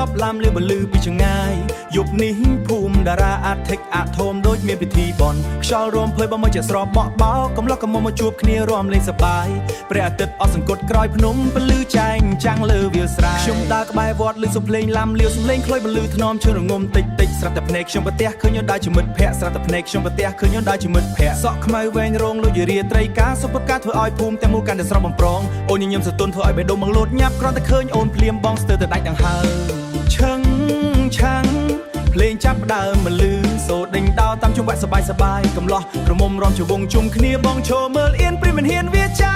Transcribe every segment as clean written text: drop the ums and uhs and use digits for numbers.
ប់ឡាំលឺបលឺពីចង្ងាយយប់នេះភូមិតារាអាចថិចអាធមដូចមានពិធីបន់ខ្យល់រំភើយបើមកជាស្របបក់បោកំឡោះកំមុំមកជួបគ្នារំលេងសប្បាយព្រះអាទិត្យអស់សង្កត់ក្រោយភ្នំពលឺចែងចាំងលើវាលស្រែខ្ញុំដើរក្បែរវត្តលឺសំភ្លេងឡាំលាវសំឡេងខ្លុយបលឺថ្នមឈើរងំតិចតិចស្រាប់តែភ្នែកខ្ញុំប្រទះឃើញយន្តដើរជាមិត្តភ័ក្តិស្រាប់តែភ្នែកខ្ញុំប្រទះឃើញយន្តដើរជាមិត្តភ័ក្តិសក់ខ្មៅវែងរងលុយរាត្រីការសុភការធ្វើឲ្យភូមិទាំងមូលកាន់តែស្រស់បំប្រងអូនញញឹមសតុនធ្វើឲ្យបេះដូងមកលោតញាប់គ្រាន់តែឃើញអូនភ្លាមបងស្ទើរតែដាច់ដង្ហើមឆឹងឆាំងភ្លេងចាប់ដើមមកលឺសូដេញដោតាមជុំវត្តសបាយសបាយកំឡោះក្រមុំរំជាវងជុំគ្នាបងឈរមើលអៀនព្រាមមិនហ៊ានវាចា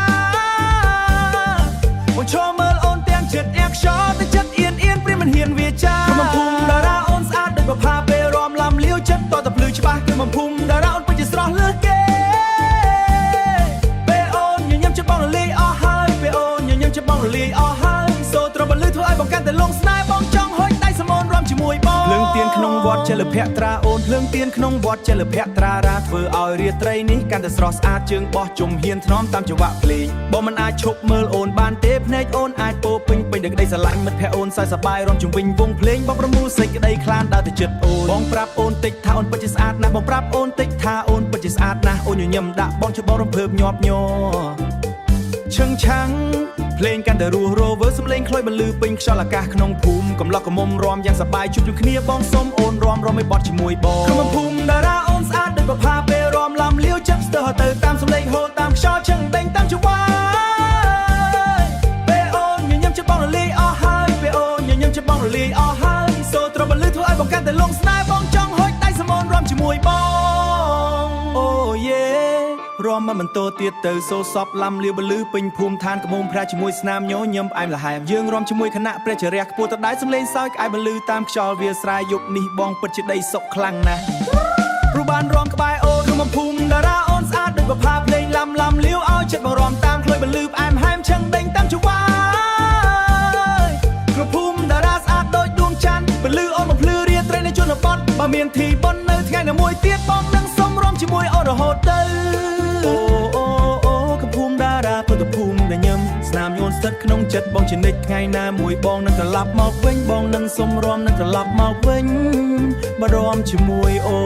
បងឈរមើលអូនទាំងចិត្តអែកខ្យល់តែចិត្តអៀនព្រាមមិនហ៊ានវាចាក្រុមភូមិតារាអូនស្អាតដូចប្រផាពេលរំឡាំលាវចិត្តតតែភ្លឺច្បាស់ក្រុមភូមិតារាអូនពិតជាស្រស់លើសគេពេលអូនញញឹមចិត្តបងរលាយអស់ហើយពេលអូនញញឹមចិត្តបងរលាយអស់ហើយសូត្របលឺធ្វើឲ្យបងកាន់តែលងស្នេហ៍បងចង់ហុចដៃសមូនរំជាមួយបងភ្លើងទៀនក្នុងវត្តចេលភ័ត្រាអូនភ្លើងទៀនក្នុងវត្តចេលភ័ត្រារាធ្វើឲ្យរាត្រីនេះកាន់តែស្រស់ស្អាតជើងបោះជុំហ៊ានថ្នមតាមចង្វាក់ភ្លេងបងមិនអាចឈប់មើលអូនបានទេភ្នែកអូនអាចពោពេញដោយក្តីស្រឡាញ់មិត្តភក្តិអូនសើចសប្បាយរំជុំវិញវងភ្លេងបងប្រមូលសេចក្តីខ្លានដើរទៅចិត្តអូនបងប្រាប់អូនតិចថាអូនពិតជាស្អាតណាស់បងប្រាប់អូនតិចថាអូនពិតជាស្អាតណាស់អូនញញឹមដាក់បងច្បងរំភើបញាប់ញ័រឈឹងឆាំងភ្លេងកាន់តែរស់រវើសំឡេងខ្លុយបលឺពេញខ្យល់អាកាសក្នុងភូមិកំឡោះកំមុំរំយ៉ាងសប្បាយជួបជុំគ្នាបងសុំអូនរំឲ្យបត់ជាមួយបងក្នុងភូមិតារាអូនស្អាតដូចប្រផាពេលរំឡាំលាវចិត្តស្ទើរទៅតាមសំឡេងហូរតាមខ្យល់ឈឹងដេញតាមចង្វាយពេលអូនញញឹមចិត្តបងរលាយអស់ហើយពេលអូនញញឹមចិត្តបងរលាយអស់ហើយសូត្របលឺធ្វើឲ្យបងកាន់តែលងស្នេហ៍បងចង់ហុចដៃសមូនរំជាមួយបងអូយេរំមកបន្តទៀតទៅសូសពឡាំលាវបលឺពេញភូមិឋានកំមុំព្រះជាមួយស្នាមញញឹមផ្អែមល្ហែមយើងរំជាមួយគណៈព្រះចរិយាខ្ពស់តដែរសំឡេងសើចក្អែបលឺតាមខ្យល់វាលស្រែយប់នេះបងពិតជាដីសុខខ្លាំងណាស់ព្រោះបានរំក្បែរអូនក្នុងភូមិតារាអូនស្អាតដូចប្រផាភ្លេងឡាំលាវឲ្យចិត្តបងរំតាមខ្លុយបលឺផ្អែមហែមឈឹងដេញតាមចង្វាយក្នុងភូមិតារាស្អាតដូចដួងច័ន្ទបលឺអូនបំភ្លឺរាត្រីនៅជនបទបើមានទីបុណ្យនៅថ្ងៃណាមួយទៀតបងនឹងសុំរំជាមួយអូនរហូតទៅកំភូមិតារាពុទ្ធភូមិដែលញឹមស្នាមញូនស្ថិតក្នុងចិត្តបងជានិច្ចថ្ងៃណាមួយបងនឹងត្រឡប់មកវិញបងនឹងសុំរំនឹងត្រឡប់មកវិញបារម្ភជាមួយអូ